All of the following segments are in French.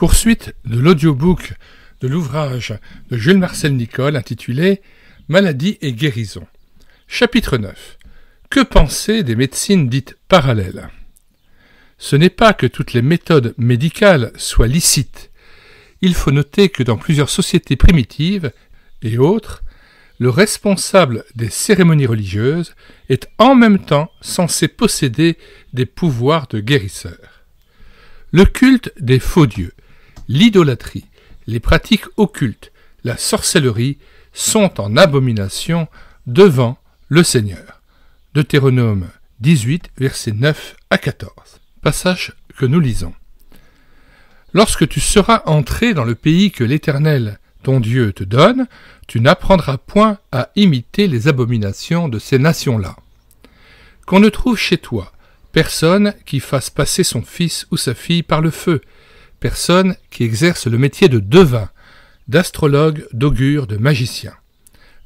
Poursuite de l'audiobook de l'ouvrage de Jules Marcel Nicole intitulé « Maladie et guérison ». Chapitre 9. Que penser des médecines dites parallèles ? Ce n'est pas que toutes les méthodes médicales soient licites. Il faut noter que dans plusieurs sociétés primitives et autres, le responsable des cérémonies religieuses est en même temps censé posséder des pouvoirs de guérisseur. Le culte des faux dieux, l'idolâtrie, les pratiques occultes, la sorcellerie sont en abomination devant le Seigneur. Deutéronome 18, versets 9 à 14. Passage que nous lisons. Lorsque tu seras entré dans le pays que l'Éternel, ton Dieu, te donne, tu n'apprendras point à imiter les abominations de ces nations-là. Qu'on ne trouve chez toi personne qui fasse passer son fils ou sa fille par le feu, personne qui exerce le métier de devin, d'astrologue, d'augure, de magicien,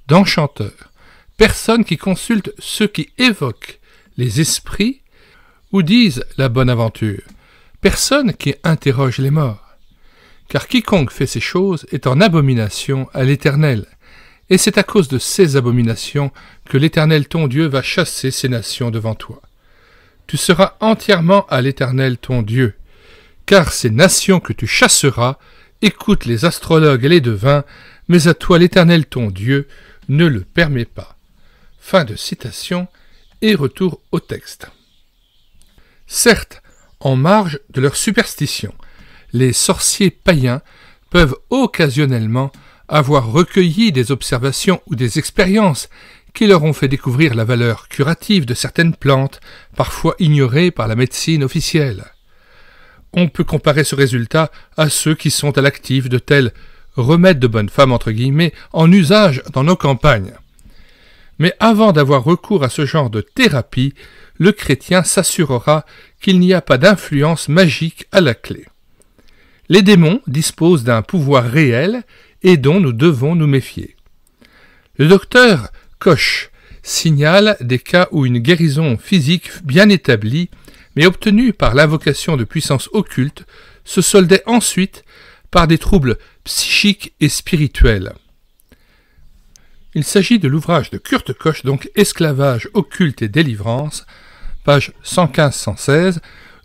d'enchanteur, personne qui consulte ceux qui évoquent les esprits ou disent la bonne aventure, personne qui interroge les morts. Car quiconque fait ces choses est en abomination à l'Éternel, et c'est à cause de ces abominations que l'Éternel ton Dieu va chasser ces nations devant toi. Tu seras entièrement à l'Éternel ton Dieu, car ces nations que tu chasseras écoutent les astrologues et les devins, mais à toi l'Éternel ton Dieu ne le permet pas. Fin de citation et retour au texte. Certes, en marge de leur superstition, les sorciers païens peuvent occasionnellement avoir recueilli des observations ou des expériences qui leur ont fait découvrir la valeur curative de certaines plantes, parfois ignorées par la médecine officielle. On peut comparer ce résultat à ceux qui sont à l'actif de tels « remèdes de bonne femme » entre guillemets, en usage dans nos campagnes. Mais avant d'avoir recours à ce genre de thérapie, le chrétien s'assurera qu'il n'y a pas d'influence magique à la clé. Les démons disposent d'un pouvoir réel et dont nous devons nous méfier. Le docteur Koch signale des cas où une guérison physique bien établie, mais obtenue par l'invocation de puissances occultes, se soldait ensuite par des troubles psychiques et spirituels. Il s'agit de l'ouvrage de Kurt Koch, donc Esclavage, occulte et délivrance, page 115-116.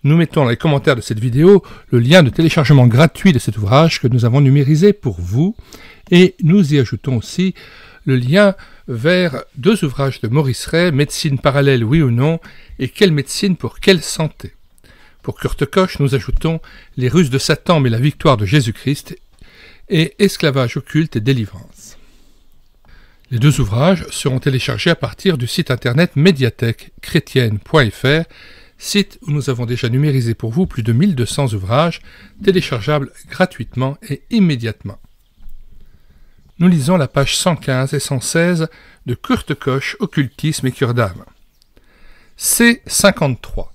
Nous mettons dans les commentaires de cette vidéo le lien de téléchargement gratuit de cet ouvrage que nous avons numérisé pour vous, et nous y ajoutons aussi le lien vers deux ouvrages de Maurice Ray, Médecine parallèle oui ou non, et Quelle médecine pour quelle santé. Pour Kurt Koch, nous ajoutons Les ruses de Satan mais la victoire de Jésus-Christ et Esclavage occulte et délivrance. Les deux ouvrages seront téléchargés à partir du site internet médiathèque-chrétienne.fr, site où nous avons déjà numérisé pour vous plus de 1200 ouvrages téléchargeables gratuitement et immédiatement. Nous lisons la page 115 et 116 de Kurt Koch, Occultisme et cure d'âme. C53.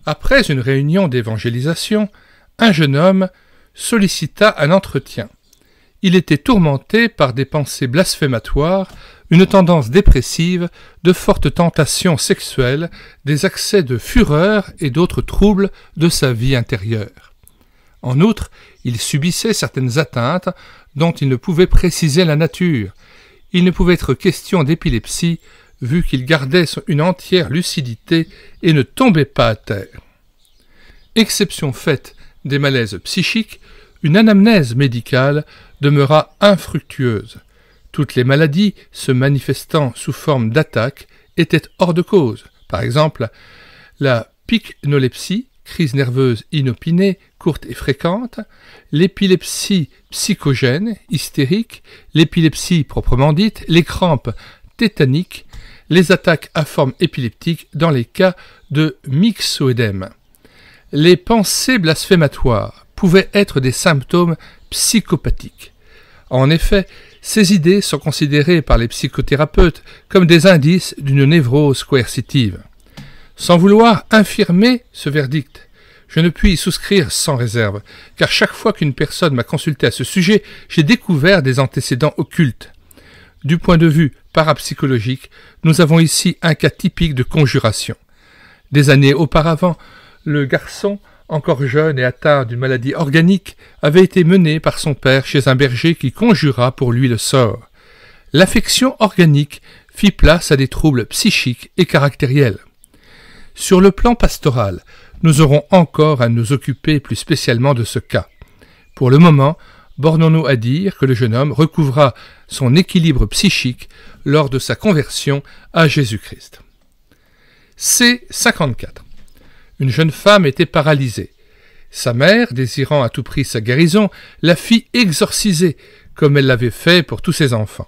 Après une réunion d'évangélisation, un jeune homme sollicita un entretien. Il était tourmenté par des pensées blasphématoires, une tendance dépressive, de fortes tentations sexuelles, des accès de fureur et d'autres troubles de sa vie intérieure. En outre, il subissait certaines atteintes dont il ne pouvait préciser la nature. Il ne pouvait être question d'épilepsie, vu qu'il gardait une entière lucidité et ne tombait pas à terre. Exception faite des malaises psychiques, une anamnèse médicale demeura infructueuse. Toutes les maladies se manifestant sous forme d'attaque étaient hors de cause. Par exemple, la pycnolepsie, crise nerveuse inopinée, courte et fréquente, l'épilepsie psychogène, hystérique, l'épilepsie proprement dite, les crampes tétaniques, les attaques à forme épileptique dans les cas de myxoïdème. Les pensées blasphématoires pouvaient être des symptômes psychopathiques. En effet, ces idées sont considérées par les psychothérapeutes comme des indices d'une névrose coercitive. Sans vouloir infirmer ce verdict, je ne puis y souscrire sans réserve, car chaque fois qu'une personne m'a consulté à ce sujet, j'ai découvert des antécédents occultes. Du point de vue parapsychologique, nous avons ici un cas typique de conjuration. Des années auparavant, le garçon encore jeune et atteint d'une maladie organique, avait été mené par son père chez un berger qui conjura pour lui le sort. L'affection organique fit place à des troubles psychiques et caractériels. Sur le plan pastoral, nous aurons encore à nous occuper plus spécialement de ce cas. Pour le moment, bornons-nous à dire que le jeune homme recouvra son équilibre psychique lors de sa conversion à Jésus-Christ. C54. Une jeune femme était paralysée. Sa mère, désirant à tout prix sa guérison, la fit exorciser, comme elle l'avait fait pour tous ses enfants.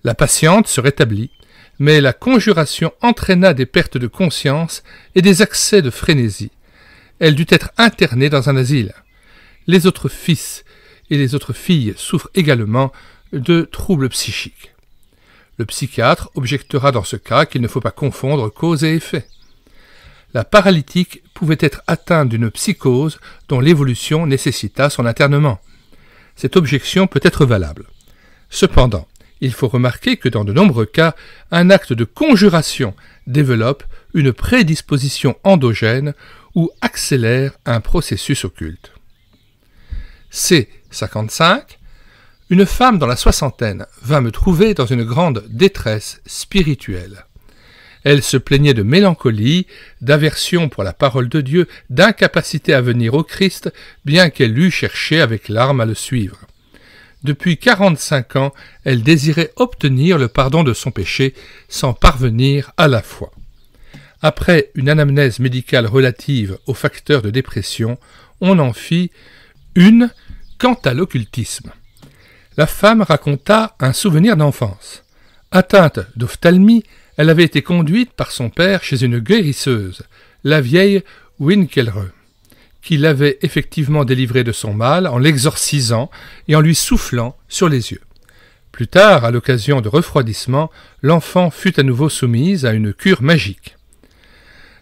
La patiente se rétablit, mais la conjuration entraîna des pertes de conscience et des accès de frénésie. Elle dut être internée dans un asile. Les autres fils et les autres filles souffrent également de troubles psychiques. Le psychiatre objectera dans ce cas qu'il ne faut pas confondre cause et effet. La paralytique pouvait être atteinte d'une psychose dont l'évolution nécessita son internement. Cette objection peut être valable. Cependant, il faut remarquer que dans de nombreux cas, un acte de conjuration développe une prédisposition endogène ou accélère un processus occulte. C55. Une femme dans la soixantaine vint me trouver dans une grande détresse spirituelle. Elle se plaignait de mélancolie, d'aversion pour la parole de Dieu, d'incapacité à venir au Christ, bien qu'elle eût cherché avec larmes à le suivre. Depuis 45 ans, elle désirait obtenir le pardon de son péché sans parvenir à la foi. Après une anamnèse médicale relative aux facteurs de dépression, on en fit une quant à l'occultisme. La femme raconta un souvenir d'enfance. Atteinte d'ophtalmie, elle avait été conduite par son père chez une guérisseuse, la vieille Winkelre, qui l'avait effectivement délivrée de son mal en l'exorcisant et en lui soufflant sur les yeux. Plus tard, à l'occasion de refroidissement, l'enfant fut à nouveau soumise à une cure magique.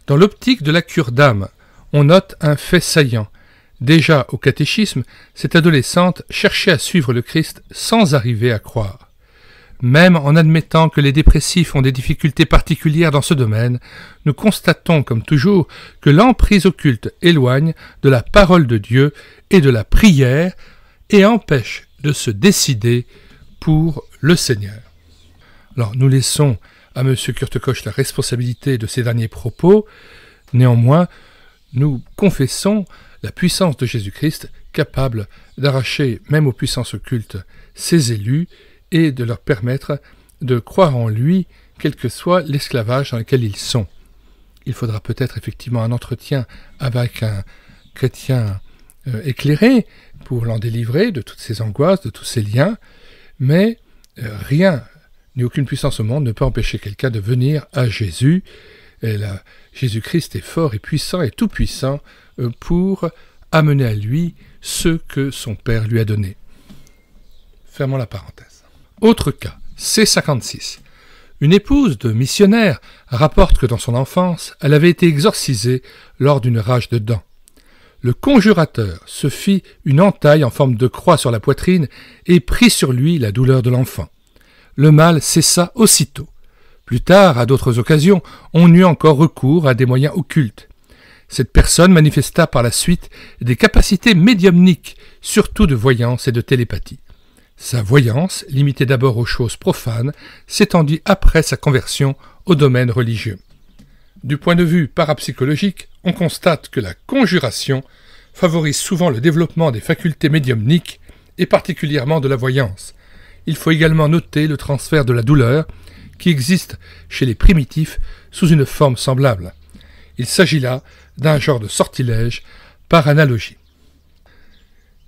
Dans l'optique de la cure d'âme, on note un fait saillant. Déjà au catéchisme, cette adolescente cherchait à suivre le Christ sans arriver à croire. Même en admettant que les dépressifs ont des difficultés particulières dans ce domaine, nous constatons comme toujours que l'emprise occulte éloigne de la parole de Dieu et de la prière et empêche de se décider pour le Seigneur. Alors nous laissons à M. Kurt Koch la responsabilité de ces derniers propos. Néanmoins, nous confessons la puissance de Jésus-Christ, capable d'arracher même aux puissances occultes ses élus et de leur permettre de croire en lui, quel que soit l'esclavage dans lequel ils sont. Il faudra peut-être effectivement un entretien avec un chrétien éclairé pour l'en délivrer de toutes ces angoisses, de tous ces liens, mais rien, ni aucune puissance au monde ne peut empêcher quelqu'un de venir à Jésus. Jésus-Christ est fort et puissant et tout-puissant pour amener à lui ce que son Père lui a donné. Fermons la parenthèse. Autre cas, C56. Une épouse de missionnaire rapporte que dans son enfance, elle avait été exorcisée lors d'une rage de dents. Le conjurateur se fit une entaille en forme de croix sur la poitrine et prit sur lui la douleur de l'enfant. Le mal cessa aussitôt. Plus tard, à d'autres occasions, on eut encore recours à des moyens occultes. Cette personne manifesta par la suite des capacités médiumniques, surtout de voyance et de télépathie. Sa voyance, limitée d'abord aux choses profanes, s'étendit après sa conversion au domaine religieux. Du point de vue parapsychologique, on constate que la conjuration favorise souvent le développement des facultés médiumniques et particulièrement de la voyance. Il faut également noter le transfert de la douleur qui existe chez les primitifs sous une forme semblable. Il s'agit là d'un genre de sortilège par analogie.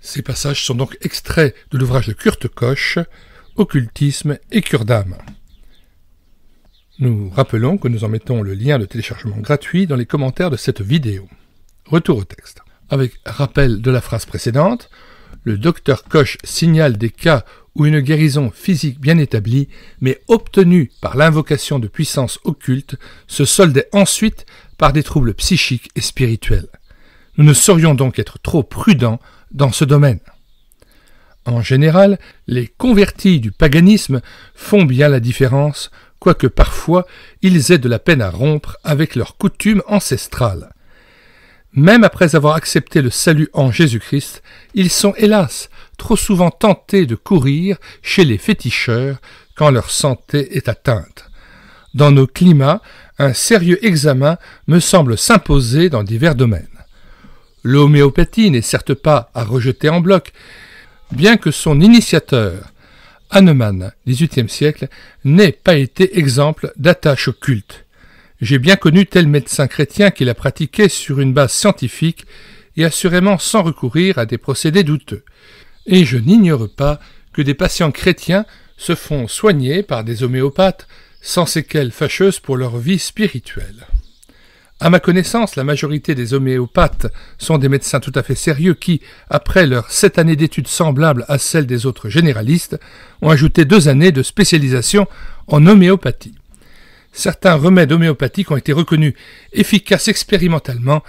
Ces passages sont donc extraits de l'ouvrage de Kurt Koch, Occultisme et cure d'âme. Nous rappelons que nous en mettons le lien de téléchargement gratuit dans les commentaires de cette vidéo. Retour au texte. Avec rappel de la phrase précédente, le docteur Koch signale des cas où une guérison physique bien établie, mais obtenue par l'invocation de puissances occultes, se soldait ensuite par des troubles psychiques et spirituels. Nous ne saurions donc être trop prudents dans ce domaine. En général, les convertis du paganisme font bien la différence, quoique parfois ils aient de la peine à rompre avec leurs coutumes ancestrales. Même après avoir accepté le salut en Jésus-Christ, ils sont hélas trop souvent tentés de courir chez les féticheurs quand leur santé est atteinte. Dans nos climats, un sérieux examen me semble s'imposer dans divers domaines. L'homéopathie n'est certes pas à rejeter en bloc, bien que son initiateur, Hahnemann, XVIIIe siècle, n'ait pas été exemple d'attache au culte. J'ai bien connu tel médecin chrétien qui la pratiquait sur une base scientifique et assurément sans recourir à des procédés douteux. Et je n'ignore pas que des patients chrétiens se font soigner par des homéopathes sans séquelles fâcheuses pour leur vie spirituelle. À ma connaissance, la majorité des homéopathes sont des médecins tout à fait sérieux qui, après leurs 7 années d'études semblables à celles des autres généralistes, ont ajouté 2 années de spécialisation en homéopathie. Certains remèdes homéopathiques ont été reconnus efficaces expérimentalement,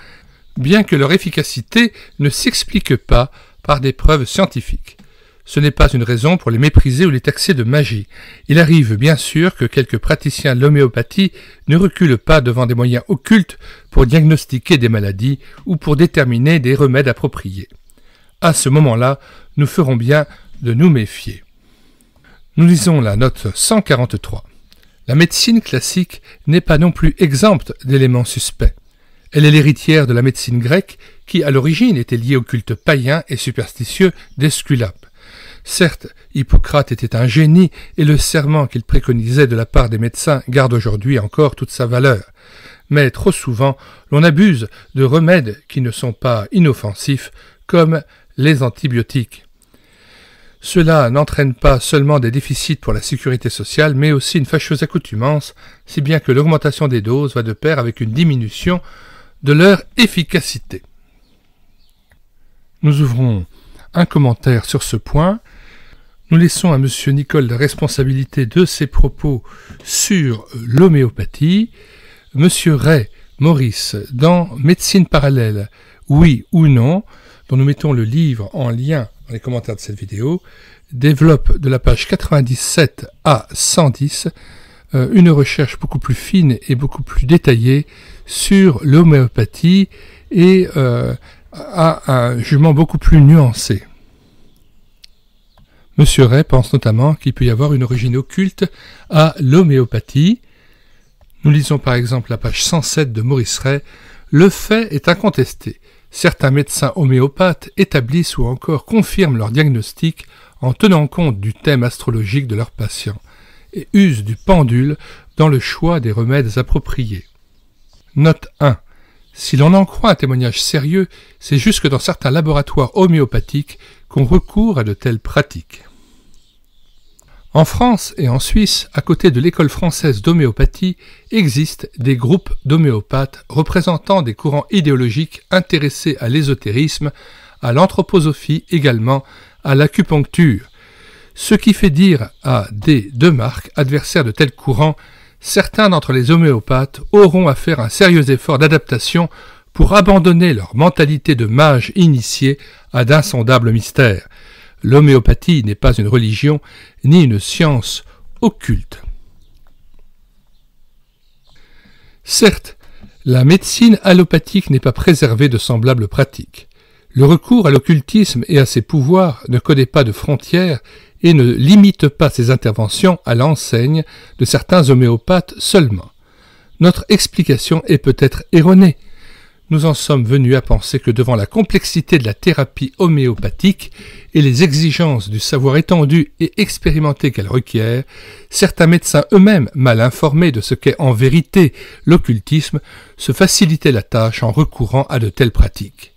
bien que leur efficacité ne s'explique pas par des preuves scientifiques. Ce n'est pas une raison pour les mépriser ou les taxer de magie. Il arrive bien sûr que quelques praticiens de l'homéopathie ne reculent pas devant des moyens occultes pour diagnostiquer des maladies ou pour déterminer des remèdes appropriés. À ce moment-là, nous ferons bien de nous méfier. Nous lisons la note 143. La médecine classique n'est pas non plus exempte d'éléments suspects. Elle est l'héritière de la médecine grecque qui, à l'origine, était liée au culte païen et superstitieux d'Esculape. Certes, Hippocrate était un génie et le serment qu'il préconisait de la part des médecins garde aujourd'hui encore toute sa valeur. Mais trop souvent, l'on abuse de remèdes qui ne sont pas inoffensifs, comme les antibiotiques. Cela n'entraîne pas seulement des déficits pour la sécurité sociale, mais aussi une fâcheuse accoutumance, si bien que l'augmentation des doses va de pair avec une diminution de leur efficacité. Nous ouvrons un commentaire sur ce point. Nous laissons à M. Nicole la responsabilité de ses propos sur l'homéopathie. M. Ray Maurice, dans Médecine parallèle, oui ou non, dont nous mettons le livre en lien dans les commentaires de cette vidéo, développe de la page 97 à 110 une recherche beaucoup plus fine et beaucoup plus détaillée sur l'homéopathie et a un jugement beaucoup plus nuancé. Monsieur Ray pense notamment qu'il peut y avoir une origine occulte à l'homéopathie. Nous lisons par exemple la page 107 de Maurice Ray. Le fait est incontesté. Certains médecins homéopathes établissent ou encore confirment leur diagnostic en tenant compte du thème astrologique de leurs patients et usent du pendule dans le choix des remèdes appropriés. Note 1. Si l'on en croit un témoignage sérieux, c'est juste que dans certains laboratoires homéopathiques qu'on recourt à de telles pratiques. En France et en Suisse, à côté de l'école française d'homéopathie, existent des groupes d'homéopathes représentant des courants idéologiques intéressés à l'ésotérisme, à l'anthroposophie également, à l'acupuncture. Ce qui fait dire à D. Demarque, adversaire de tels courants, certains d'entre les homéopathes auront à faire un sérieux effort d'adaptation pour abandonner leur mentalité de mages initiés à d'insondables mystères. L'homéopathie n'est pas une religion ni une science occulte. Certes, la médecine allopathique n'est pas préservée de semblables pratiques. Le recours à l'occultisme et à ses pouvoirs ne connaît pas de frontières et ne limite pas ses interventions à l'enseigne de certains homéopathes seulement. Notre explication est peut-être erronée. Nous en sommes venus à penser que devant la complexité de la thérapie homéopathique et les exigences du savoir étendu et expérimenté qu'elle requiert, certains médecins eux-mêmes, mal informés de ce qu'est en vérité l'occultisme, se facilitaient la tâche en recourant à de telles pratiques.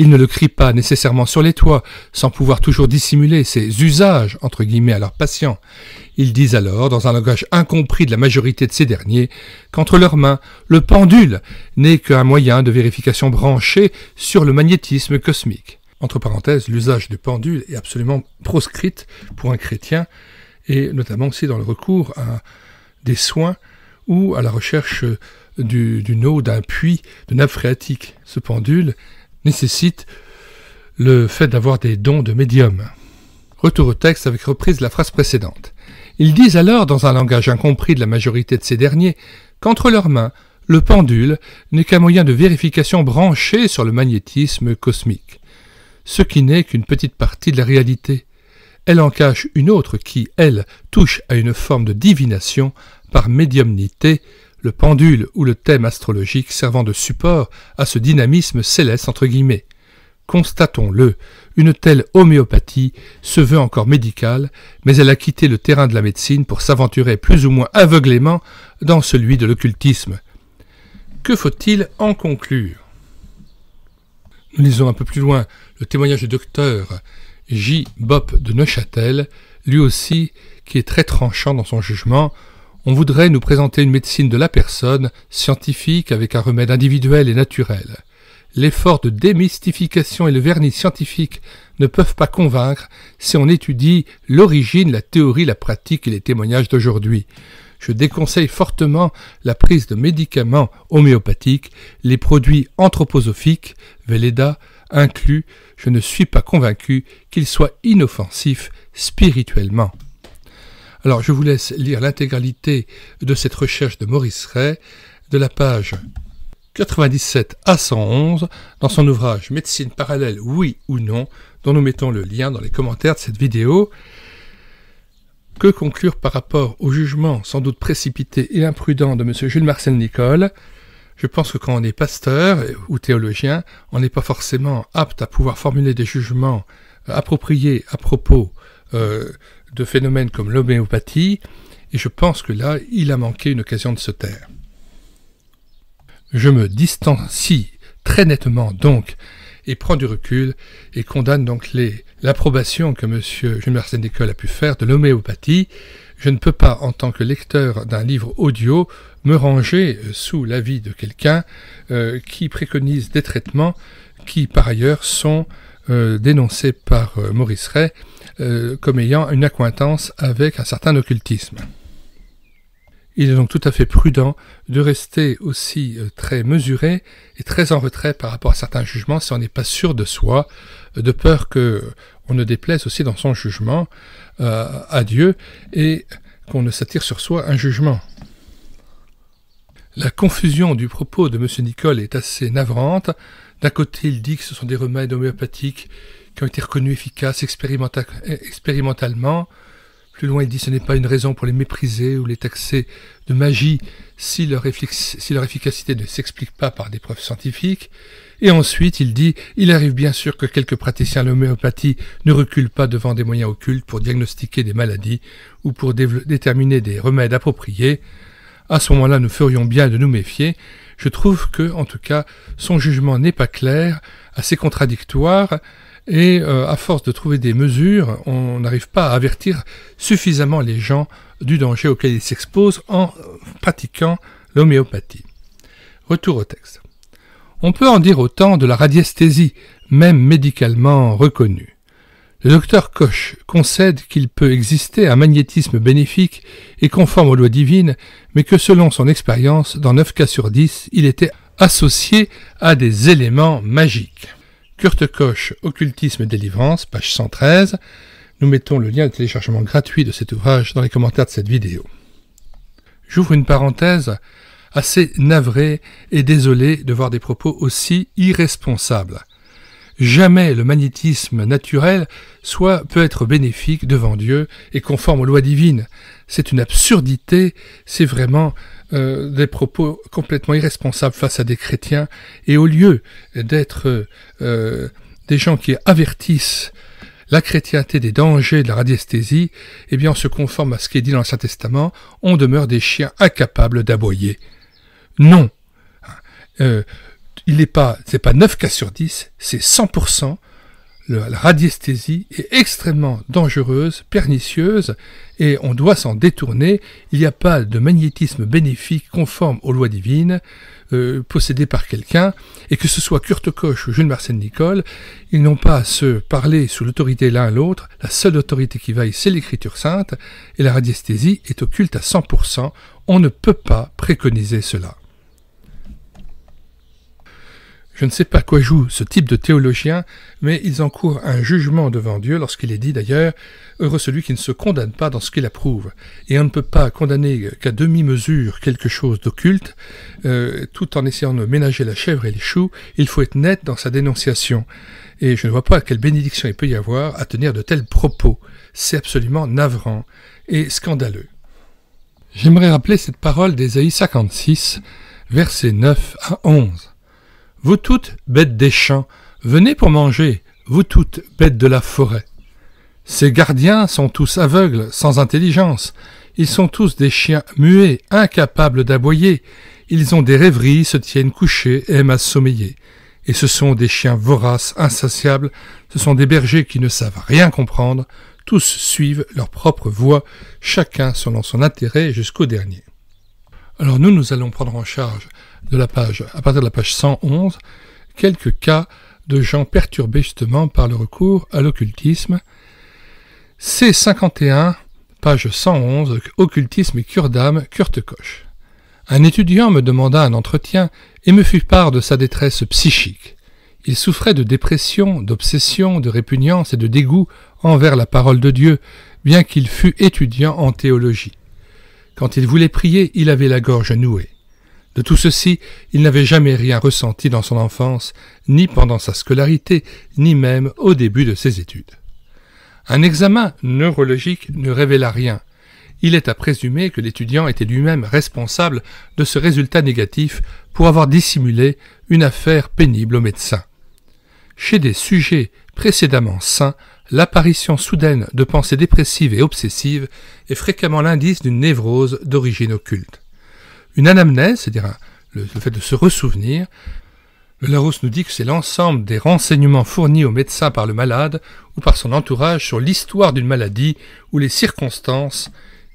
Ils ne le crient pas nécessairement sur les toits, sans pouvoir toujours dissimuler ces « usages » entre guillemets à leurs patients. Ils disent alors, dans un langage incompris de la majorité de ces derniers, qu'entre leurs mains, le pendule n'est qu'un moyen de vérification branché sur le magnétisme cosmique. Entre parenthèses, l'usage du pendule est absolument proscrite pour un chrétien, et notamment aussi dans le recours à des soins ou à la recherche d'une eau, d'un puits, de nappe phréatique. Ce pendule nécessite le fait d'avoir des dons de médium. Retour au texte avec reprise de la phrase précédente. Ils disent alors, dans un langage incompris de la majorité de ces derniers, qu'entre leurs mains, le pendule n'est qu'un moyen de vérification branché sur le magnétisme cosmique, ce qui n'est qu'une petite partie de la réalité. Elle en cache une autre qui, elle, touche à une forme de divination par médiumnité, le pendule ou le thème astrologique servant de support à ce dynamisme céleste entre guillemets. Constatons-le, une telle homéopathie se veut encore médicale, mais elle a quitté le terrain de la médecine pour s'aventurer plus ou moins aveuglément dans celui de l'occultisme. Que faut-il en conclure? Nous lisons un peu plus loin le témoignage du docteur J. Bopp de Neuchâtel, lui aussi qui est très tranchant dans son jugement. On voudrait nous présenter une médecine de la personne, scientifique, avec un remède individuel et naturel. L'effort de démystification et le vernis scientifique ne peuvent pas convaincre si on étudie l'origine, la théorie, la pratique et les témoignages d'aujourd'hui. Je déconseille fortement la prise de médicaments homéopathiques, les produits anthroposophiques, Velleda inclus. Je ne suis pas convaincu qu'ils soient inoffensifs spirituellement. Alors je vous laisse lire l'intégralité de cette recherche de Maurice Ray, de la page 97 à 111, dans son ouvrage « Médecine parallèle, oui ou non », dont nous mettons le lien dans les commentaires de cette vidéo. Que conclure par rapport au jugement sans doute précipité et imprudent de M. Jules-Marcel Nicolle? Je pense que quand on est pasteur ou théologien, on n'est pas forcément apte à pouvoir formuler des jugements appropriés à propos de phénomènes comme l'homéopathie, et je pense que là, il a manqué une occasion de se taire. Je me distancie très nettement donc et prend du recul et condamne donc l'approbation que M. Jules-Marcel Nicolle a pu faire de l'homéopathie. Je ne peux pas, en tant que lecteur d'un livre audio, me ranger sous l'avis de quelqu'un qui préconise des traitements qui, par ailleurs, sont dénoncés par Maurice Ray comme ayant une accointance avec un certain occultisme. Il est donc tout à fait prudent de rester aussi très mesuré et très en retrait par rapport à certains jugements si on n'est pas sûr de soi, de peur qu'on ne déplaise aussi dans son jugement à Dieu et qu'on ne s'attire sur soi un jugement. La confusion du propos de M. Nicolle est assez navrante. D'un côté, il dit que ce sont des remèdes homéopathiques qui ont été reconnus efficaces expérimentalement. Plus loin, il dit que ce n'est pas une raison pour les mépriser ou les taxer de magie si leur efficacité ne s'explique pas par des preuves scientifiques. Et ensuite, il dit « Il arrive bien sûr que quelques praticiens de l'homéopathie ne reculent pas devant des moyens occultes pour diagnostiquer des maladies ou pour déterminer des remèdes appropriés. À ce moment-là, nous ferions bien de nous méfier. Je trouve que, en tout cas, son jugement n'est pas clair, assez contradictoire, et à force de trouver des mesures, on n'arrive pas à avertir suffisamment les gens du danger auquel ils s'exposent en pratiquant l'homéopathie. Retour au texte. On peut en dire autant de la radiesthésie, même médicalement reconnue. Le docteur Koch concède qu'il peut exister un magnétisme bénéfique et conforme aux lois divines, mais que selon son expérience, dans 9 cas sur 10, il était associé à des éléments magiques. Kurt Koch, Occultisme et délivrance, page 113. Nous mettons le lien de téléchargement gratuit de cet ouvrage dans les commentaires de cette vidéo. J'ouvre une parenthèse, assez navré et désolé de voir des propos aussi irresponsables. Jamais le magnétisme naturel peut être bénéfique devant Dieu et conforme aux lois divines. C'est une absurdité, c'est vraiment des propos complètement irresponsables face à des chrétiens. Et au lieu d'être des gens qui avertissent la chrétienté des dangers de la radiesthésie, eh bien on se conforme à ce qui est dit dans l'Ancien Testament, on demeure des chiens incapables d'aboyer. Non, c'est pas 9 cas sur 10, c'est 100%. La radiesthésie est extrêmement dangereuse, pernicieuse, et on doit s'en détourner. Il n'y a pas de magnétisme bénéfique conforme aux lois divines, possédé par quelqu'un, et que ce soit Kurt Koch ou Jules-Marcel Nicolle, ils n'ont pas à se parler sous l'autorité l'un à l'autre. La seule autorité qui vaille, c'est l'Écriture sainte, et la radiesthésie est occulte à 100%. On ne peut pas préconiser cela. Je ne sais pas quoi joue ce type de théologien, mais ils encourent un jugement devant Dieu lorsqu'il est dit d'ailleurs « Heureux celui qui ne se condamne pas dans ce qu'il approuve ». Et on ne peut pas condamner qu'à demi-mesure quelque chose d'occulte, tout en essayant de ménager la chèvre et les choux. Il faut être net dans sa dénonciation. Et je ne vois pas quelle bénédiction il peut y avoir à tenir de tels propos. C'est absolument navrant et scandaleux. J'aimerais rappeler cette parole d'Ésaïe 56, versets 9 à 11. « Vous toutes, bêtes des champs, venez pour manger, vous toutes, bêtes de la forêt. Ces gardiens sont tous aveugles, sans intelligence. Ils sont tous des chiens muets, incapables d'aboyer. Ils ont des rêveries, se tiennent couchés, aiment à sommeiller. Et ce sont des chiens voraces, insatiables. Ce sont des bergers qui ne savent rien comprendre. Tous suivent leur propre voie, chacun selon son intérêt jusqu'au dernier. » Alors nous allons prendre en charge à partir de la page 111, quelques cas de gens perturbés justement par le recours à l'occultisme. C51, page 111, occultisme et cure d'âme, Kurt Koch. Un étudiant me demanda un entretien et me fit part de sa détresse psychique. Il souffrait de dépression, d'obsession, de répugnance et de dégoût envers la parole de Dieu, bien qu'il fût étudiant en théologie. Quand il voulait prier, il avait la gorge nouée. De tout ceci, il n'avait jamais rien ressenti dans son enfance, ni pendant sa scolarité, ni même au début de ses études. Un examen neurologique ne révéla rien. Il est à présumer que l'étudiant était lui-même responsable de ce résultat négatif pour avoir dissimulé une affaire pénible au médecin. Chez des sujets précédemment sains, l'apparition soudaine de pensées dépressives et obsessives est fréquemment l'indice d'une névrose d'origine occulte. Une anamnèse, c'est-à-dire le fait de se ressouvenir, le Larousse nous dit que c'est l'ensemble des renseignements fournis au médecin par le malade ou par son entourage sur l'histoire d'une maladie ou les circonstances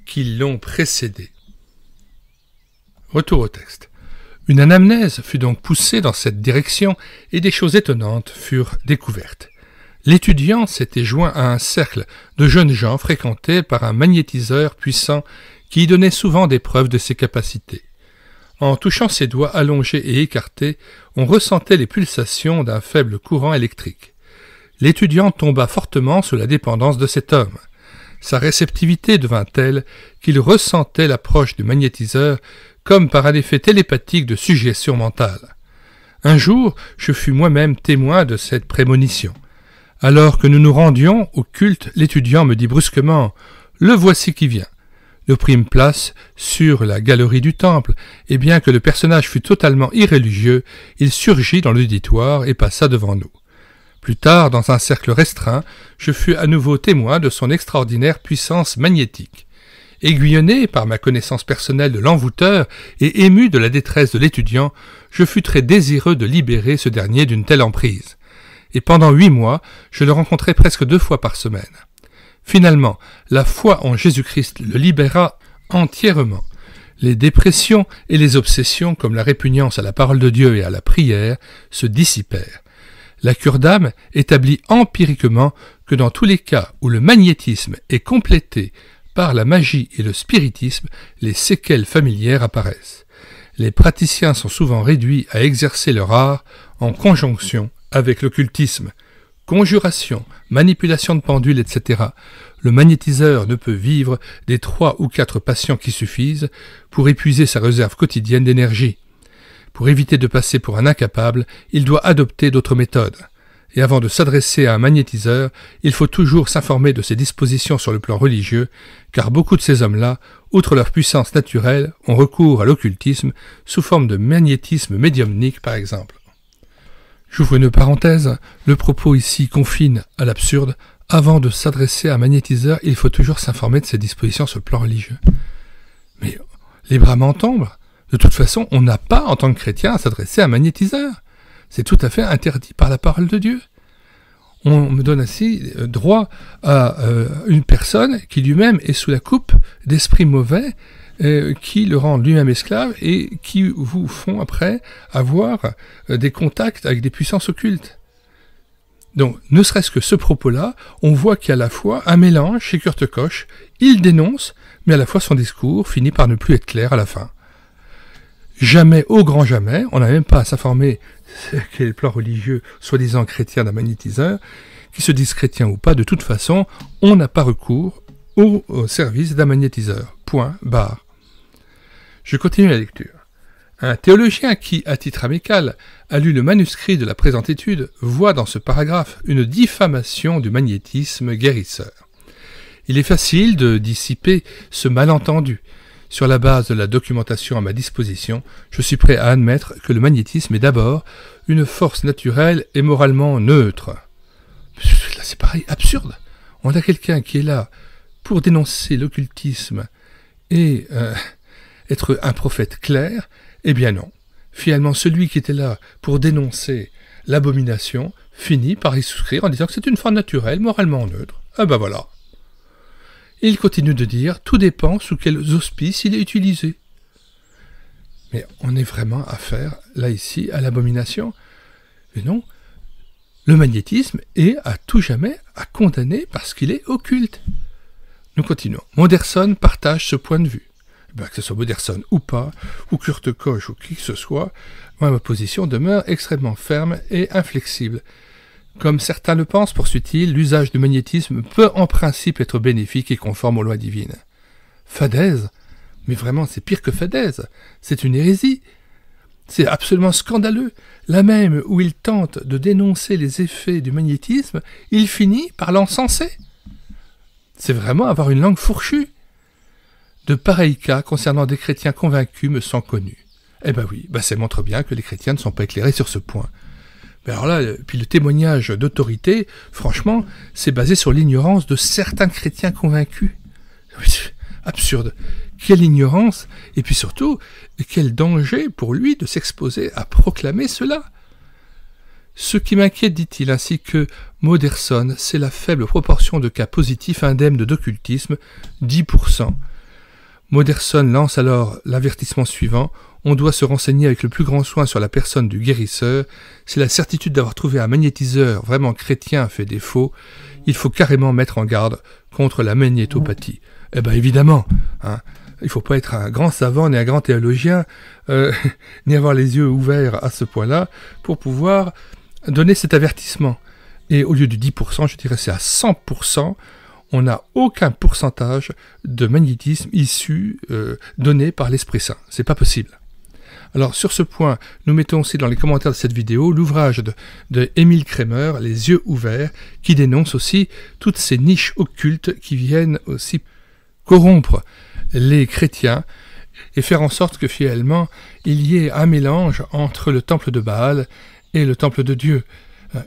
qui l'ont précédée. Retour au texte. Une anamnèse fut donc poussée dans cette direction et des choses étonnantes furent découvertes. L'étudiant s'était joint à un cercle de jeunes gens fréquentés par un magnétiseur puissant qui y donnait souvent des preuves de ses capacités. En touchant ses doigts allongés et écartés, on ressentait les pulsations d'un faible courant électrique. L'étudiant tomba fortement sous la dépendance de cet homme. Sa réceptivité devint telle qu'il ressentait l'approche du magnétiseur comme par un effet télépathique de suggestion mentale. Un jour, je fus moi-même témoin de cette prémonition. Alors que nous nous rendions au culte, l'étudiant me dit brusquement « Le voici qui vient ». Nous prîmes place sur la galerie du temple, et bien que le personnage fût totalement irréligieux, il surgit dans l'auditoire et passa devant nous. Plus tard, dans un cercle restreint, je fus à nouveau témoin de son extraordinaire puissance magnétique. Aiguillonné par ma connaissance personnelle de l'envoûteur et ému de la détresse de l'étudiant, je fus très désireux de libérer ce dernier d'une telle emprise. Et pendant 8 mois, je le rencontrai presque 2 fois par semaine. Finalement, la foi en Jésus-Christ le libéra entièrement. Les dépressions et les obsessions, comme la répugnance à la parole de Dieu et à la prière, se dissipèrent. La cure d'âme établit empiriquement que dans tous les cas où le magnétisme est complété par la magie et le spiritisme, les séquelles familières apparaissent. Les praticiens sont souvent réduits à exercer leur art en conjonction avec l'occultisme. Conjuration, manipulation de pendules, etc. Le magnétiseur ne peut vivre des 3 ou 4 patients qui suffisent pour épuiser sa réserve quotidienne d'énergie. Pour éviter de passer pour un incapable, il doit adopter d'autres méthodes. Et avant de s'adresser à un magnétiseur, il faut toujours s'informer de ses dispositions sur le plan religieux, car beaucoup de ces hommes-là, outre leur puissance naturelle, ont recours à l'occultisme sous forme de magnétisme médiumnique par exemple. J'ouvre une parenthèse, le propos ici confine à l'absurde. Avant de s'adresser à un magnétiseur, il faut toujours s'informer de ses dispositions sur le plan religieux. Mais les bras m'en tombent. De toute façon, on n'a pas, en tant que chrétien, à s'adresser à un magnétiseur. C'est tout à fait interdit par la parole de Dieu. On me donne ainsi droit à une personne qui lui-même est sous la coupe d'esprits mauvais, qui le rendent lui-même esclave et qui vous font après avoir des contacts avec des puissances occultes. Donc, ne serait-ce que ce propos-là, on voit qu'il y a à la fois un mélange chez Kurt Koch, il dénonce, mais à la fois son discours finit par ne plus être clair à la fin. Jamais, au grand jamais, on n'a même pas à s'informer quel est le plan religieux soi-disant chrétien d'un magnétiseur, qui se dise chrétien ou pas, de toute façon, on n'a pas recours au service d'un magnétiseur. Point, barre. Je continue la lecture. Un théologien qui, à titre amical, a lu le manuscrit de la présente étude, voit dans ce paragraphe une diffamation du magnétisme guérisseur. Il est facile de dissiper ce malentendu. Sur la base de la documentation à ma disposition, je suis prêt à admettre que le magnétisme est d'abord une force naturelle et moralement neutre. Là, c'est pareil, absurde. On a quelqu'un qui est là pour dénoncer l'occultisme et être un prophète clair. Eh bien non. Finalement, celui qui était là pour dénoncer l'abomination finit par y souscrire en disant que c'est une forme naturelle, moralement neutre. Ah ben voilà. Il continue de dire, tout dépend sous quels auspices il est utilisé. Mais on est vraiment affaire, là ici, à l'abomination. Et non, le magnétisme est à tout jamais à condamner parce qu'il est occulte. Nous continuons. Moderson partage ce point de vue. Que ce soit Moderson ou pas, ou Kurt Koch ou qui que ce soit, moi, ma position demeure extrêmement ferme et inflexible. Comme certains le pensent, poursuit-il, l'usage du magnétisme peut en principe être bénéfique et conforme aux lois divines. Fadaise? Mais vraiment, c'est pire que fadaise. C'est une hérésie. C'est absolument scandaleux. Là même où il tente de dénoncer les effets du magnétisme, il finit par l'encenser. C'est vraiment avoir une langue fourchue. De pareils cas concernant des chrétiens convaincus me sont connus. Eh ben oui, ça montre bien que les chrétiens ne sont pas éclairés sur ce point. Mais alors là, puis le témoignage d'autorité, franchement, c'est basé sur l'ignorance de certains chrétiens convaincus. Absurde. Quelle ignorance, et puis surtout, quel danger pour lui de s'exposer à proclamer cela. Ce qui m'inquiète, dit-il, ainsi que Moderson, c'est la faible proportion de cas positifs indemnes d'occultisme, 10%. Moderson lance alors l'avertissement suivant. On doit se renseigner avec le plus grand soin sur la personne du guérisseur. Si la certitude d'avoir trouvé un magnétiseur vraiment chrétien fait défaut, il faut carrément mettre en garde contre la magnétopathie. Eh bien évidemment, hein, il ne faut pas être un grand savant ni un grand théologien, ni avoir les yeux ouverts à ce point-là pour pouvoir donner cet avertissement. Et au lieu de 10%, je dirais c'est à 100%, on n'a aucun pourcentage de magnétisme issu donné par l'Esprit Saint. C'est pas possible. Alors sur ce point, nous mettons aussi dans les commentaires de cette vidéo l'ouvrage de Émile Kremer, Les yeux ouverts, qui dénonce aussi toutes ces niches occultes qui viennent aussi corrompre les chrétiens et faire en sorte que finalement il y ait un mélange entre le temple de Baal et le temple de Dieu.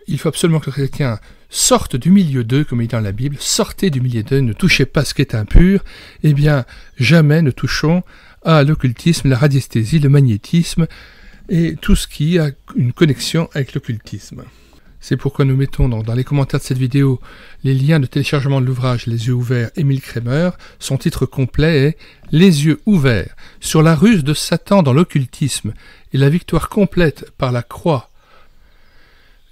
Il faut absolument que les chrétiens sortent du milieu d'eux, comme il dit dans la Bible, sortez du milieu d'eux, ne touchez pas ce qui est impur, eh bien jamais ne touchons à l'occultisme, la radiesthésie, le magnétisme et tout ce qui a une connexion avec l'occultisme. C'est pourquoi nous mettons dans les commentaires de cette vidéo les liens de téléchargement de l'ouvrage Les yeux ouverts, Émile Kremer. Son titre complet est « Les yeux ouverts sur la ruse de Satan dans l'occultisme et la victoire complète par la croix.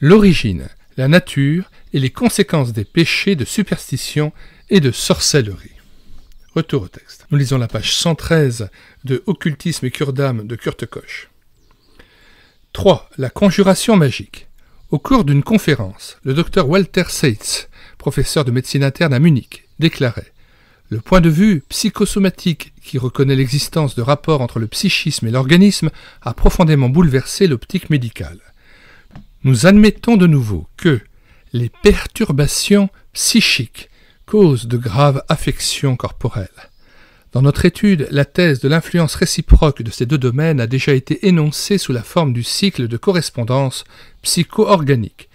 L'origine, la nature et les conséquences des péchés de superstition et de sorcellerie. » Retour au texte. Nous lisons la page 113 de Occultisme et cure d'âme de Kurt Koch. 3. La conjuration magique. Au cours d'une conférence, le docteur Walter Seitz, professeur de médecine interne à Munich, déclarait « Le point de vue psychosomatique qui reconnaît l'existence de rapports entre le psychisme et l'organisme a profondément bouleversé l'optique médicale. Nous admettons de nouveau que les perturbations psychiques causent de graves affections corporelles. Dans notre étude, la thèse de l'influence réciproque de ces deux domaines a déjà été énoncée sous la forme du cycle de correspondance psycho-organique.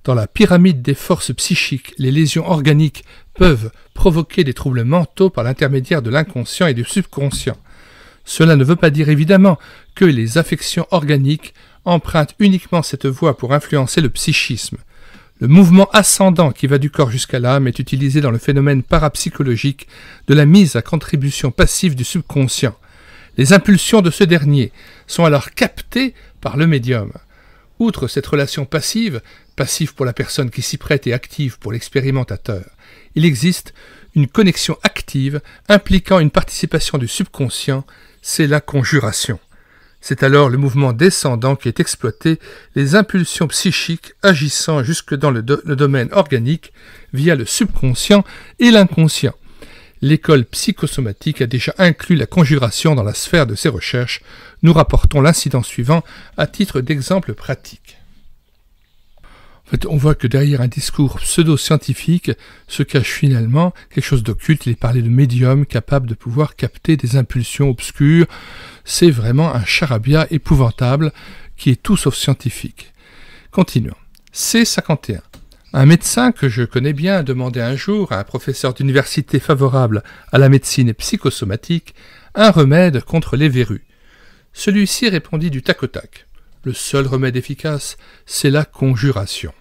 Dans la pyramide des forces psychiques, les lésions organiques peuvent provoquer des troubles mentaux par l'intermédiaire de l'inconscient et du subconscient. Cela ne veut pas dire évidemment que les affections organiques empruntent uniquement cette voie pour influencer le psychisme. Le mouvement ascendant qui va du corps jusqu'à l'âme est utilisé dans le phénomène parapsychologique de la mise à contribution passive du subconscient. Les impulsions de ce dernier sont alors captées par le médium. Outre cette relation passive pour la personne qui s'y prête et active pour l'expérimentateur, il existe une connexion active impliquant une participation du subconscient, c'est la conjuration. C'est alors le mouvement descendant qui est exploité, les impulsions psychiques agissant jusque dans le domaine organique via le subconscient et l'inconscient. L'école psychosomatique a déjà inclus la conjuration dans la sphère de ses recherches. Nous rapportons l'incident suivant à titre d'exemple pratique. En fait, on voit que derrière un discours pseudo-scientifique se cache finalement quelque chose d'occulte. Il est parlé de médium capable de pouvoir capter des impulsions obscures. C'est vraiment un charabia épouvantable qui est tout sauf scientifique. Continuons. C51. Un médecin que je connais bien a demandé un jour à un professeur d'université favorable à la médecine psychosomatique un remède contre les verrues. Celui-ci répondit du tac au tac. Le seul remède efficace, c'est la conjuration.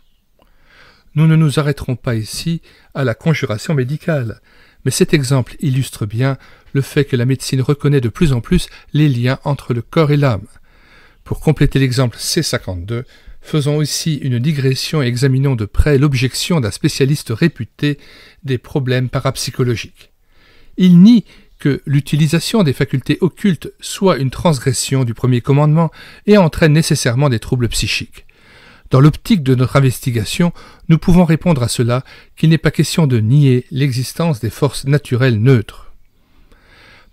Nous ne nous arrêterons pas ici à la conjuration médicale, mais cet exemple illustre bien le fait que la médecine reconnaît de plus en plus les liens entre le corps et l'âme. Pour compléter l'exemple C52, faisons aussi une digression et examinons de près l'objection d'un spécialiste réputé des problèmes parapsychologiques. Il nie que l'utilisation des facultés occultes soit une transgression du premier commandement et entraîne nécessairement des troubles psychiques. Dans l'optique de notre investigation, nous pouvons répondre à cela qu'il n'est pas question de nier l'existence des forces naturelles neutres.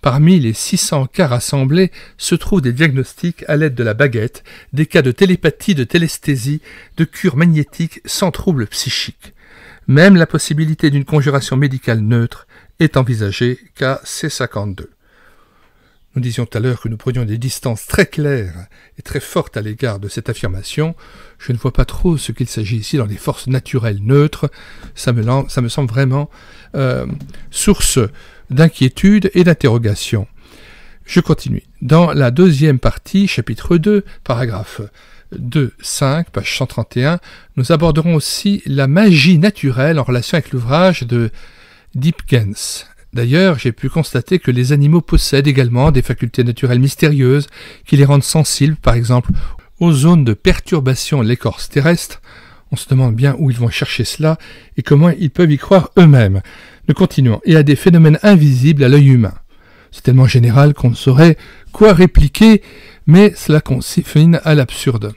Parmi les 600 cas rassemblés se trouvent des diagnostics à l'aide de la baguette, des cas de télépathie, de télesthésie, de cure magnétique sans troubles psychiques. Même la possibilité d'une conjuration médicale neutre est envisagée, cas C52. Nous disions tout à l'heure que nous prenions des distances très claires et très fortes à l'égard de cette affirmation. Je ne vois pas trop ce qu'il s'agit ici dans les forces naturelles neutres. Ça me semble vraiment source d'inquiétude et d'interrogation. Je continue. Dans la deuxième partie, chapitre 2, paragraphe 2.5, page 131, nous aborderons aussi la magie naturelle en relation avec l'ouvrage de Dipkens. D'ailleurs, j'ai pu constater que les animaux possèdent également des facultés naturelles mystérieuses qui les rendent sensibles, par exemple, aux zones de perturbation de l'écorce terrestre. On se demande bien où ils vont chercher cela et comment ils peuvent y croire eux-mêmes. Nous continuons. Et à des phénomènes invisibles à l'œil humain. C'est tellement général qu'on ne saurait quoi répliquer, mais cela confine à l'absurde.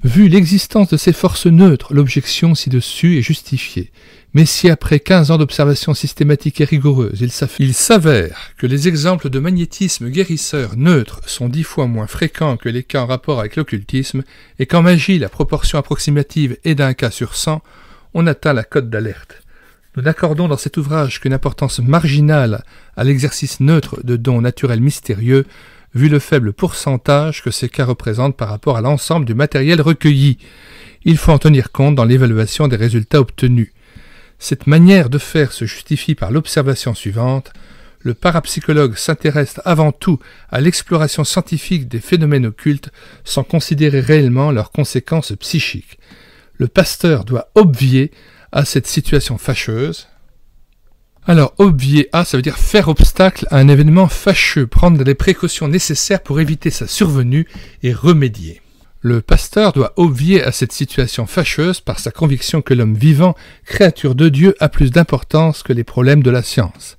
Vu l'existence de ces forces neutres, l'objection ci-dessus est justifiée. Mais si après 15 ans d'observation systématique et rigoureuse, il s'avère que les exemples de magnétisme guérisseur neutre sont 10 fois moins fréquents que les cas en rapport avec l'occultisme, et qu'en magie la proportion approximative est d'un cas sur 100, on atteint la cote d'alerte. Nous n'accordons dans cet ouvrage qu'une importance marginale à l'exercice neutre de dons naturels mystérieux, vu le faible pourcentage que ces cas représentent par rapport à l'ensemble du matériel recueilli. Il faut en tenir compte dans l'évaluation des résultats obtenus. Cette manière de faire se justifie par l'observation suivante. Le parapsychologue s'intéresse avant tout à l'exploration scientifique des phénomènes occultes sans considérer réellement leurs conséquences psychiques. Le pasteur doit obvier à cette situation fâcheuse. Alors, obvier à, ça veut dire faire obstacle à un événement fâcheux, prendre les précautions nécessaires pour éviter sa survenue et remédier. Le pasteur doit obvier à cette situation fâcheuse par sa conviction que l'homme vivant, créature de Dieu, a plus d'importance que les problèmes de la science.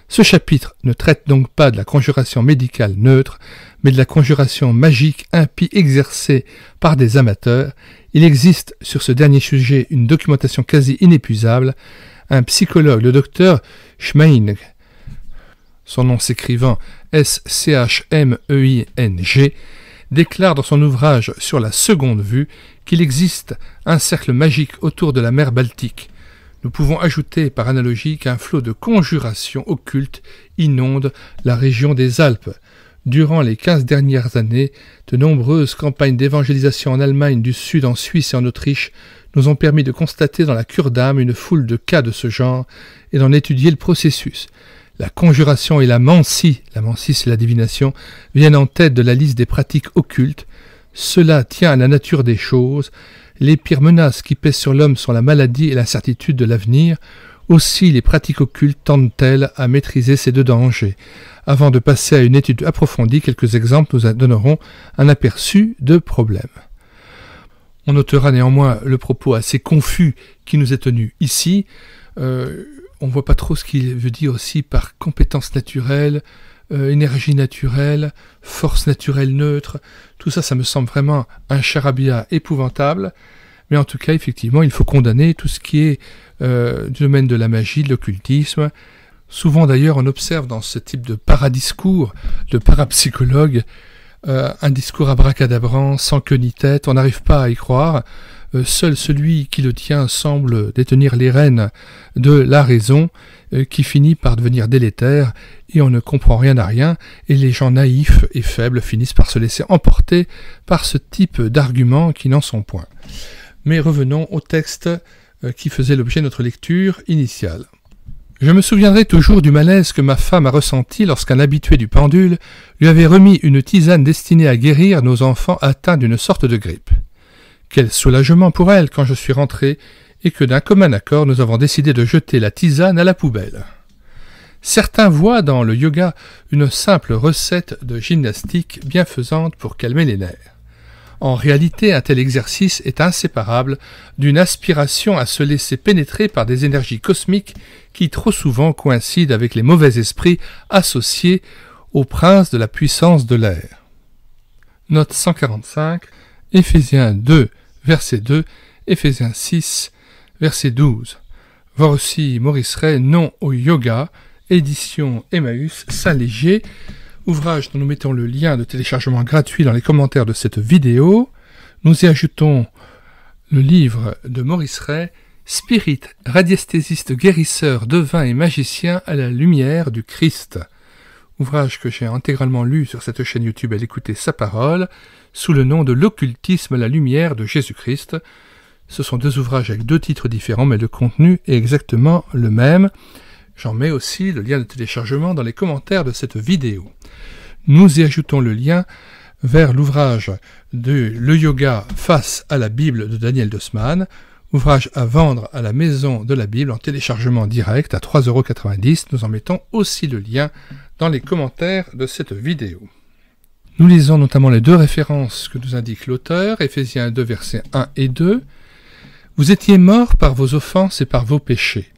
Ce chapitre ne traite donc pas de la conjuration médicale neutre, mais de la conjuration magique impie exercée par des amateurs. Il existe sur ce dernier sujet une documentation quasi inépuisable. Un psychologue, le docteur Schmeing, son nom s'écrivant S-C-H-M-E-I-N-G, déclare dans son ouvrage sur la seconde vue qu'il existe un cercle magique autour de la mer Baltique. Nous pouvons ajouter par analogie qu'un flot de conjurations occultes inonde la région des Alpes. Durant les 15 dernières années, de nombreuses campagnes d'évangélisation en Allemagne du Sud, en Suisse et en Autriche nous ont permis de constater dans la cure d'âme une foule de cas de ce genre et d'en étudier le processus. La conjuration et la mancie c'est la divination, viennent en tête de la liste des pratiques occultes. Cela tient à la nature des choses. Les pires menaces qui pèsent sur l'homme sont la maladie et l'incertitude de l'avenir. Aussi les pratiques occultes tendent-elles à maîtriser ces deux dangers. Avant de passer à une étude approfondie, quelques exemples nous donneront un aperçu de problèmes. On notera néanmoins le propos assez confus qui nous est tenu ici. on ne voit pas trop ce qu'il veut dire aussi par compétence naturelle, énergie naturelle, force naturelle neutre. Tout ça, ça me semble vraiment un charabia épouvantable. Mais en tout cas, effectivement, il faut condamner tout ce qui est du domaine de la magie, de l'occultisme. Souvent, d'ailleurs, on observe dans ce type de paradiscours, de parapsychologue, un discours abracadabrant, sans queue ni tête. On n'arrive pas à y croire. Seul celui qui le tient semble détenir les rênes de la raison, qui finit par devenir délétère, et on ne comprend rien à rien, et les gens naïfs et faibles finissent par se laisser emporter par ce type d'arguments qui n'en sont point. Mais revenons au texte qui faisait l'objet de notre lecture initiale. Je me souviendrai toujours du malaise que ma femme a ressenti lorsqu'un habitué du pendule lui avait remis une tisane destinée à guérir nos enfants atteints d'une sorte de grippe. Quel soulagement pour elle quand je suis rentré et que d'un commun accord nous avons décidé de jeter la tisane à la poubelle. Certains voient dans le yoga une simple recette de gymnastique bienfaisante pour calmer les nerfs. En réalité, un tel exercice est inséparable d'une aspiration à se laisser pénétrer par des énergies cosmiques qui trop souvent coïncident avec les mauvais esprits associés au prince de la puissance de l'air. Note 145, Éphésiens 2, verset 2, Éphésiens 6, verset 12. Voir aussi Maurice Ray, Non au yoga, édition Emmaüs, Saint-Léger, ouvrage dont nous mettons le lien de téléchargement gratuit dans les commentaires de cette vidéo. Nous y ajoutons le livre de Maurice Ray, Spirit, radiesthésiste guérisseur, devin et magicien à la lumière du Christ. Ouvrage que j'ai intégralement lu sur cette chaîne YouTube à l'écouter sa parole, sous le nom de L'occultisme à la lumière de Jésus-Christ. Ce sont deux ouvrages avec deux titres différents, mais le contenu est exactement le même. J'en mets aussi le lien de téléchargement dans les commentaires de cette vidéo. Nous y ajoutons le lien vers l'ouvrage de Le yoga face à la Bible de Daniel Dossman, ouvrage à vendre à la Maison de la Bible en téléchargement direct à 3,90 €. Nous en mettons aussi le lien dans les commentaires de cette vidéo. Nous lisons notamment les deux références que nous indique l'auteur, Éphésiens 2, versets 1 et 2. « Vous étiez morts par vos offenses et par vos péchés,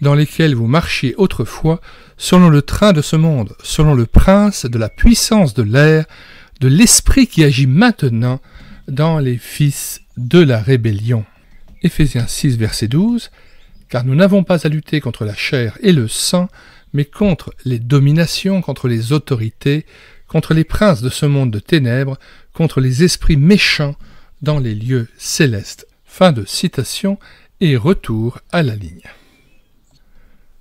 dans lesquels vous marchiez autrefois, selon le train de ce monde, selon le prince de la puissance de l'air, de l'esprit qui agit maintenant dans les fils de la rébellion. » Éphésiens 6, verset 12, « Car nous n'avons pas à lutter contre la chair et le sang, mais contre les dominations, contre les autorités, contre les princes de ce monde de ténèbres, contre les esprits méchants dans les lieux célestes. » Fin de citation et retour à la ligne.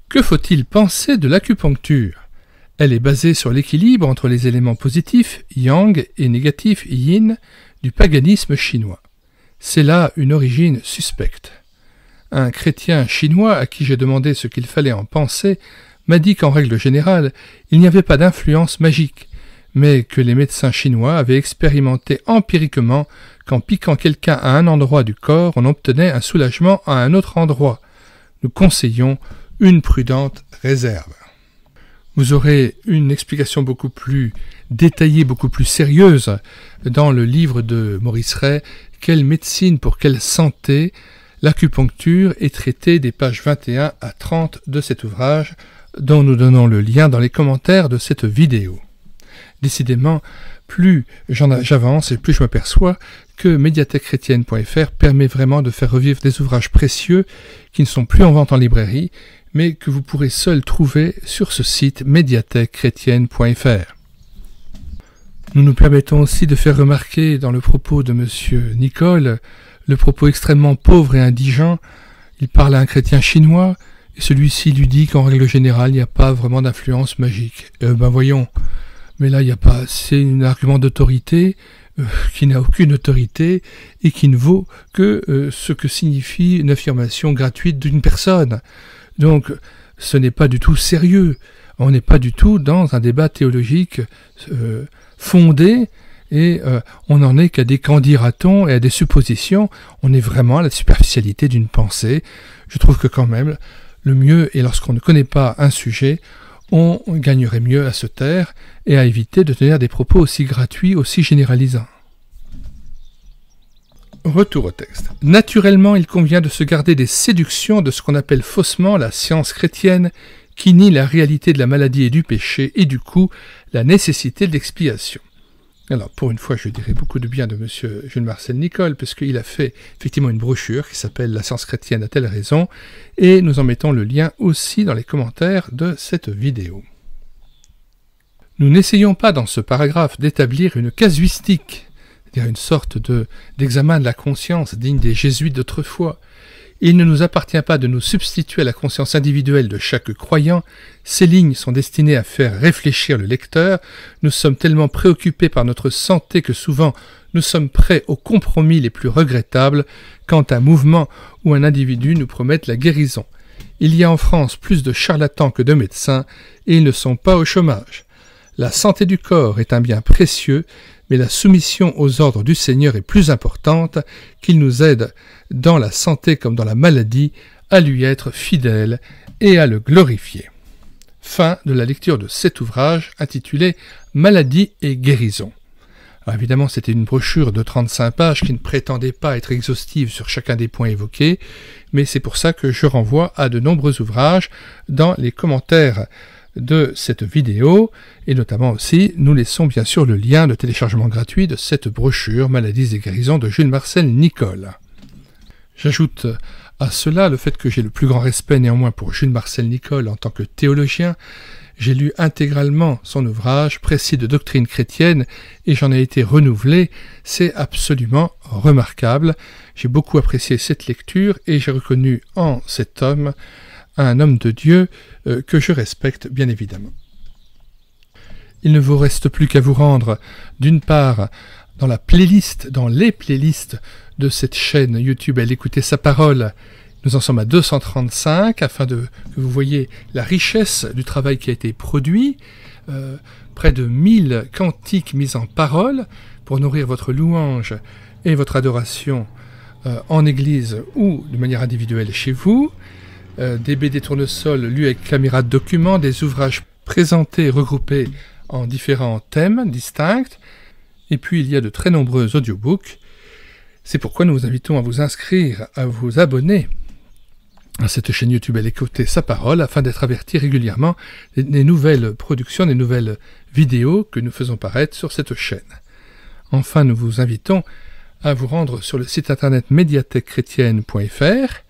Que faut-il penser de l'acupuncture? Elle est basée sur l'équilibre entre les éléments positifs, yang, et négatifs, yin, du paganisme chinois. C'est là une origine suspecte. Un chrétien chinois à qui j'ai demandé ce qu'il fallait en penser m'a dit qu'en règle générale, il n'y avait pas d'influence magique, mais que les médecins chinois avaient expérimenté empiriquement qu'en piquant quelqu'un à un endroit du corps, on obtenait un soulagement à un autre endroit. Nous conseillons une prudente réserve. Vous aurez une explication beaucoup plus détaillée, beaucoup plus sérieuse dans le livre de Maurice Ray, « Quelle médecine pour quelle santé ?» L'acupuncture est traitée des pages 21 à 30 de cet ouvrage, dont nous donnons le lien dans les commentaires de cette vidéo. Décidément, plus j'avance et plus je m'aperçois que médiathèquechrétienne.fr permet vraiment de faire revivre des ouvrages précieux qui ne sont plus en vente en librairie, mais que vous pourrez seul trouver sur ce site médiathèquechrétienne.fr. Nous nous permettons aussi de faire remarquer dans le propos de M. Nicole le propos extrêmement pauvre et indigent. Il parle à un chrétien chinois et celui-ci lui dit qu'en règle générale, il n'y a pas vraiment d'influence magique. Voyons, mais là, il n'y a pas, c'est un argument d'autorité qui n'a aucune autorité et qui ne vaut que ce que signifie une affirmation gratuite d'une personne. Donc, ce n'est pas du tout sérieux. On n'est pas du tout dans un débat théologique fondé et on n'en est qu'à des qu'en-dira-t-on et à des suppositions. On est vraiment à la superficialité d'une pensée. Je trouve que quand même, le mieux est lorsqu'on ne connaît pas un sujet, on gagnerait mieux à se taire et à éviter de tenir des propos aussi gratuits, aussi généralisants. Retour au texte. Naturellement, il convient de se garder des séductions de ce qu'on appelle faussement la science chrétienne, qui nie la réalité de la maladie et du péché, et du coup, la nécessité de l'expiation. Alors, pour une fois, je dirais beaucoup de bien de M. Jules-Marcel Nicolle, puisqu'il a fait effectivement une brochure qui s'appelle « La science chrétienne a-t-elle raison ?», et nous en mettons le lien aussi dans les commentaires de cette vidéo. Nous n'essayons pas dans ce paragraphe d'établir une casuistique, c'est-à-dire une sorte d'examen de la conscience digne des jésuites d'autrefois. Il ne nous appartient pas de nous substituer à la conscience individuelle de chaque croyant. Ces lignes sont destinées à faire réfléchir le lecteur. Nous sommes tellement préoccupés par notre santé que souvent nous sommes prêts aux compromis les plus regrettables quand un mouvement ou un individu nous promettent la guérison. Il y a en France plus de charlatans que de médecins et ils ne sont pas au chômage. La santé du corps est un bien précieux, mais la soumission aux ordres du Seigneur est plus importante, qu'il nous aide dans la santé comme dans la maladie à lui être fidèle et à le glorifier. Fin de la lecture de cet ouvrage intitulé « Maladie et guérison ». Alors évidemment, c'était une brochure de 35 pages qui ne prétendait pas être exhaustive sur chacun des points évoqués, mais c'est pour ça que je renvoie à de nombreux ouvrages dans les commentaires de cette vidéo, et notamment aussi, nous laissons bien sûr le lien de téléchargement gratuit de cette brochure « Maladies et guérisons » de Jules-Marcel Nicolle. J'ajoute à cela le fait que j'ai le plus grand respect néanmoins pour Jules-Marcel Nicolle en tant que théologien. J'ai lu intégralement son ouvrage, précis de doctrine chrétienne, et j'en ai été renouvelé. C'est absolument remarquable. J'ai beaucoup apprécié cette lecture, et j'ai reconnu en cet homme un homme de Dieu que je respecte bien évidemment. Il ne vous reste plus qu'à vous rendre d'une part dans les playlists de cette chaîne YouTube à l'écouter sa parole. Nous en sommes à 235 afin que vous voyez la richesse du travail qui a été produit, près de 1000 cantiques mis en parole pour nourrir votre louange et votre adoration en église ou de manière individuelle chez vous. Des BD tournesol lus avec caméra de document, des ouvrages présentés et regroupés en différents thèmes distincts, et puis il y a de très nombreux audiobooks. C'est pourquoi nous vous invitons à vous inscrire, à vous abonner à cette chaîne YouTube à l'écouter sa parole, afin d'être averti régulièrement des nouvelles productions, des nouvelles vidéos que nous faisons paraître sur cette chaîne. Enfin, nous vous invitons à vous rendre sur le site internet médiathèquechrétienne.fr.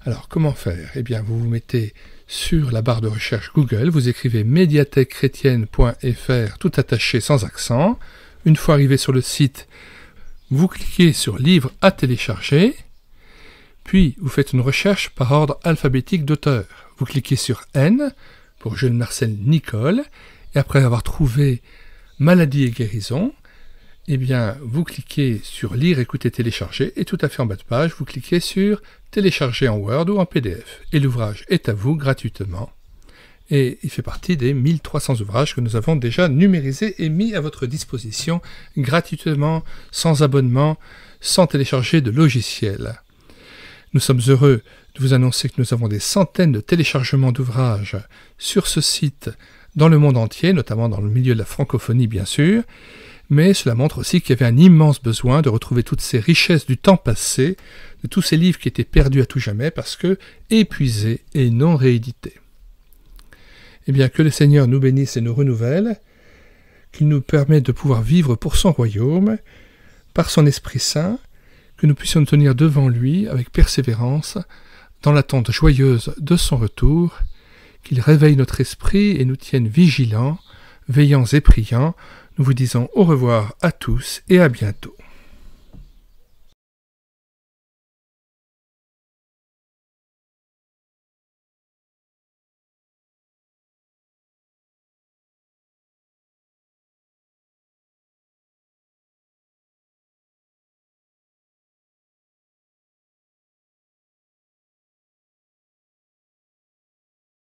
Alors, comment faire ? Eh bien, vous vous mettez sur la barre de recherche Google, vous écrivez médiathèquechrétienne.fr, tout attaché sans accent. Une fois arrivé sur le site, vous cliquez sur « Livres à télécharger », puis vous faites une recherche par ordre alphabétique d'auteur. Vous cliquez sur « N » pour Jules-Marcel Nicolle, et après avoir trouvé « Maladie et guérison », eh bien, vous cliquez sur « Lire, écouter, télécharger » et tout à fait en bas de page, vous cliquez sur « Télécharger en Word ou en PDF » et l'ouvrage est à vous gratuitement. Et il fait partie des 1300 ouvrages que nous avons déjà numérisés et mis à votre disposition gratuitement, sans abonnement, sans télécharger de logiciel. Nous sommes heureux de vous annoncer que nous avons des centaines de téléchargements d'ouvrages sur ce site dans le monde entier, notamment dans le milieu de la francophonie bien sûr, mais cela montre aussi qu'il y avait un immense besoin de retrouver toutes ces richesses du temps passé, de tous ces livres qui étaient perdus à tout jamais parce que épuisés et non réédités. Eh bien, que le Seigneur nous bénisse et nous renouvelle, qu'il nous permette de pouvoir vivre pour son royaume, par son Esprit Saint, que nous puissions nous tenir devant lui avec persévérance, dans l'attente joyeuse de son retour, qu'il réveille notre esprit et nous tienne vigilants, veillants et priants. Nous vous disons au revoir à tous et à bientôt.